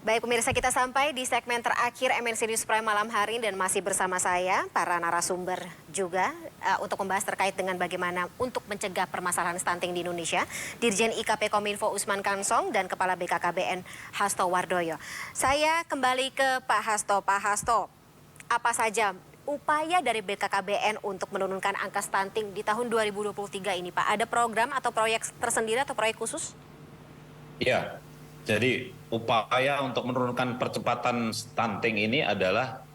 Baik pemirsa, kita sampai di segmen terakhir MNC News Prime malam hari ini dan masih bersama saya para narasumber juga untuk membahas terkait dengan bagaimana untuk mencegah permasalahan stunting di Indonesia. Dirjen IKP Kominfo Usman Kansong dan Kepala BKKBN Hasto Wardoyo. Saya kembali ke Pak Hasto. Pak Hasto, apa saja upaya dari BKKBN untuk menurunkan angka stunting di tahun 2023 ini Pak? Ada program atau proyek tersendiri atau proyek khusus? Iya, jadi upaya untuk menurunkan percepatan stunting ini adalah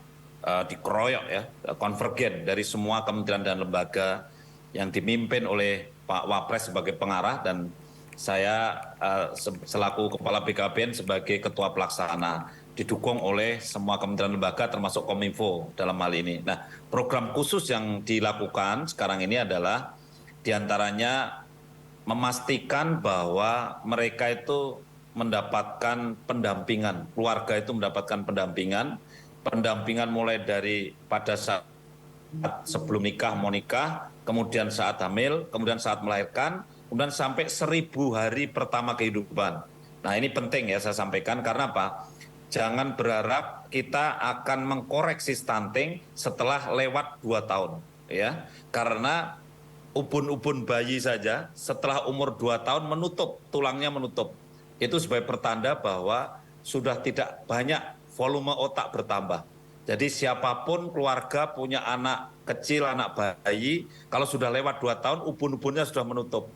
dikeroyok ya, konvergen dari semua kementerian dan lembaga yang dipimpin oleh Pak Wapres sebagai pengarah dan saya selaku Kepala BKKBN sebagai Ketua Pelaksana, didukung oleh semua kementerian lembaga termasuk Kominfo dalam hal ini. Nah, program khusus yang dilakukan sekarang ini adalah diantaranya memastikan bahwa mereka itu mendapatkan pendampingan, keluarga itu mendapatkan pendampingan mulai dari pada saat sebelum nikah, mau nikah, kemudian saat hamil, kemudian saat melahirkan, kemudian sampai 1000 hari pertama kehidupan. Nah ini penting ya saya sampaikan karena apa? Jangan berharap kita akan mengkoreksi stunting setelah lewat 2 tahun ya, karena ubun-ubun bayi saja setelah umur 2 tahun menutup, tulangnya menutup. Itu sebagai pertanda bahwa sudah tidak banyak volume otak bertambah. Jadi siapapun keluarga punya anak kecil, anak bayi, kalau sudah lewat 2 tahun, ubun-ubunnya sudah menutup.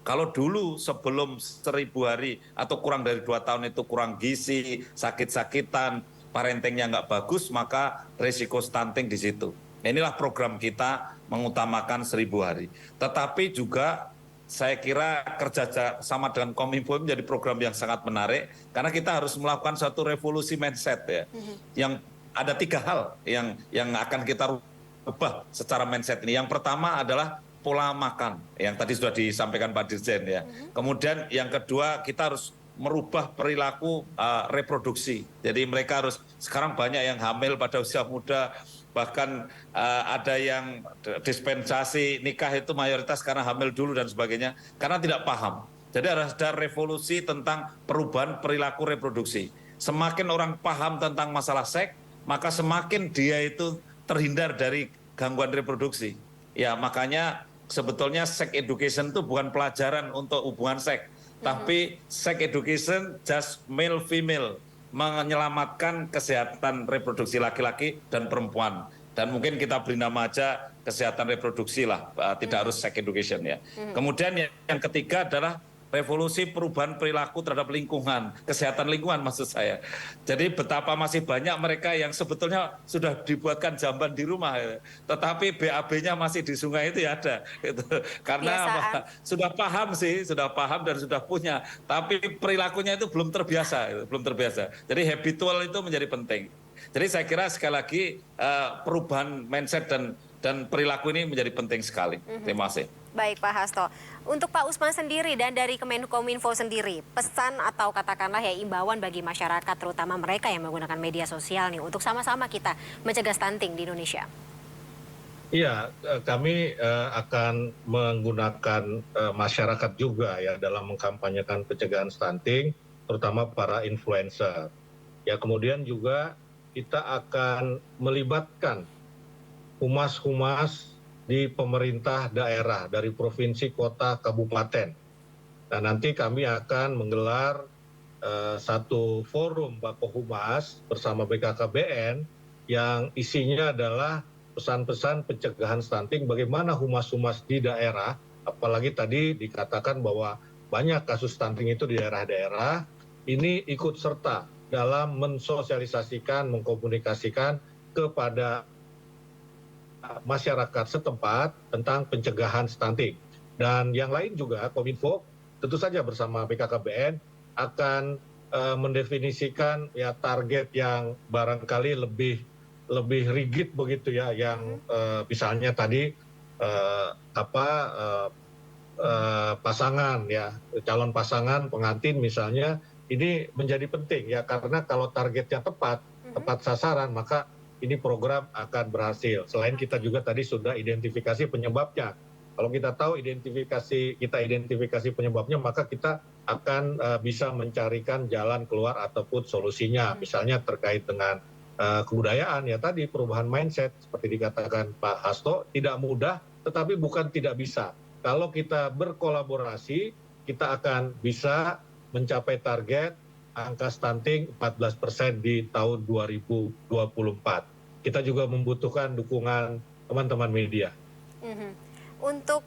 Kalau dulu sebelum 1000 hari atau kurang dari 2 tahun itu kurang gizi, sakit-sakitan, parentingnya nggak bagus, maka risiko stunting di situ. Inilah program kita mengutamakan 1000 hari. Tetapi juga saya kira kerja sama dengan Kominfo menjadi program yang sangat menarik karena kita harus melakukan satu revolusi mindset ya. Yang ada 3 hal yang akan kita ubah secara mindset ini. Yang pertama adalah pola makan yang tadi sudah disampaikan Pak Dirjen ya. Kemudian yang kedua kita harus merubah perilaku reproduksi. Jadi mereka harus, sekarang banyak yang hamil pada usia muda, bahkan ada yang dispensasi nikah itu mayoritas karena hamil dulu dan sebagainya, karena tidak paham. Jadi harus ada revolusi tentang perubahan perilaku reproduksi. Semakin orang paham tentang masalah seks, maka semakin dia itu terhindar dari gangguan reproduksi. Ya makanya sebetulnya sex education itu bukan pelajaran untuk hubungan seks, tapi sex education just male female, menyelamatkan kesehatan reproduksi laki-laki dan perempuan. Dan mungkin kita beri nama aja kesehatan reproduksi lah, tidak harus sex education ya. Kemudian yang ketiga adalah revolusi perubahan perilaku terhadap lingkungan, kesehatan lingkungan maksud saya. Jadi betapa masih banyak mereka yang sebetulnya sudah dibuatkan jamban di rumah, tetapi BAB-nya masih di sungai itu ya ada. Gitu. Karena sudah paham sih, sudah paham dan sudah punya, tapi perilakunya itu belum terbiasa, belum terbiasa. Jadi habitual itu menjadi penting. Jadi saya kira sekali lagi perubahan mindset dan perilaku ini menjadi penting sekali. Terima kasih. Baik Pak Hasto, untuk Pak Usman sendiri dan dari Kemenkominfo sendiri, pesan atau katakanlah ya imbauan bagi masyarakat terutama mereka yang menggunakan media sosial nih untuk sama-sama kita mencegah stunting di Indonesia. Iya, kami akan menggunakan masyarakat juga ya dalam mengkampanyekan pencegahan stunting, terutama para influencer. Ya kemudian juga kita akan melibatkan humas-humas di pemerintah daerah dari provinsi, kota, kabupaten. Nah nanti kami akan menggelar satu forum Bakohumas bersama BKKBN yang isinya adalah pesan-pesan pencegahan stunting, bagaimana humas-humas di daerah, apalagi tadi dikatakan bahwa banyak kasus stunting itu di daerah-daerah, ini ikut serta dalam mensosialisasikan, mengkomunikasikan kepada masyarakat setempat tentang pencegahan stunting. Dan yang lain juga Kominfo tentu saja bersama BKKBN akan mendefinisikan ya target yang barangkali lebih rigid begitu ya, yang misalnya tadi pasangan ya, calon pasangan pengantin misalnya, ini menjadi penting ya karena kalau targetnya tepat sasaran maka ini program akan berhasil. Selain kita juga tadi sudah identifikasi penyebabnya, Kalau kita tahu kita identifikasi penyebabnya, maka kita akan bisa mencarikan jalan keluar ataupun solusinya. Misalnya terkait dengan kebudayaan, ya tadi perubahan mindset seperti dikatakan Pak Hasto, tidak mudah tetapi bukan tidak bisa. Kalau kita berkolaborasi, kita akan bisa mencapai target angka stunting 14% di tahun 2024. Kita juga membutuhkan dukungan teman-teman media. Untuk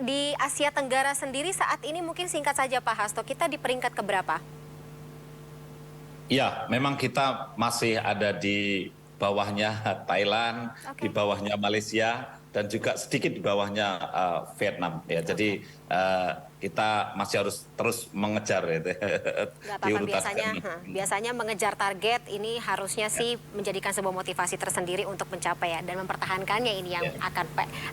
di Asia Tenggara sendiri saat ini mungkin singkat saja Pak Hasto, kita di peringkat keberapa? Ya, memang kita masih ada di bawahnya Thailand, di bawahnya Malaysia, dan juga sedikit di bawahnya Vietnam. Ya, jadi kita masih harus terus mengejar gitu. Nggak apa-apa, biasanya mengejar target ini harusnya sih menjadikan sebuah motivasi tersendiri untuk mencapai ya, dan mempertahankannya ini yang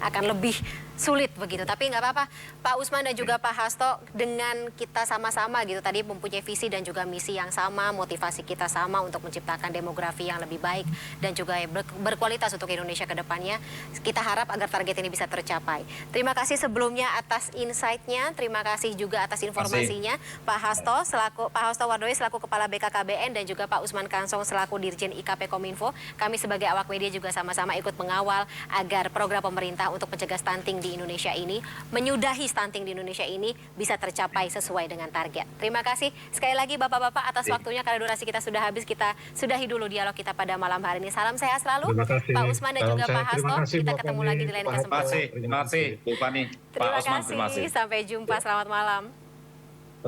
akan lebih sulit begitu. Tapi nggak apa-apa, Pak Usman dan juga Pak Hasto, dengan kita sama-sama gitu tadi mempunyai visi dan juga misi yang sama, motivasi kita sama untuk menciptakan demografi yang lebih baik dan juga berkualitas untuk Indonesia ke depannya. Kita harap agar target ini bisa tercapai. Terima kasih sebelumnya atas insight-nya, terima kasih juga atas informasinya Pak Hasto Wardoyo selaku Kepala BKKBN dan juga Pak Usman Kansong selaku Dirjen IKP Kominfo. Kami sebagai awak media juga sama-sama ikut mengawal agar program pemerintah untuk mencegah stunting di Indonesia ini, menyudahi stunting di Indonesia ini bisa tercapai sesuai dengan target. Terima kasih sekali lagi Bapak-Bapak atas waktunya, karena durasi kita sudah habis. Kita sudahi dulu dialog kita pada malam hari ini. Salam sehat selalu Pak Usman dan juga Pak Hasto. Kita ketemu lagi di lain kesempatan. Terima kasih Bu Fani. Terima kasih. Sampai jumpa. Selamat malam.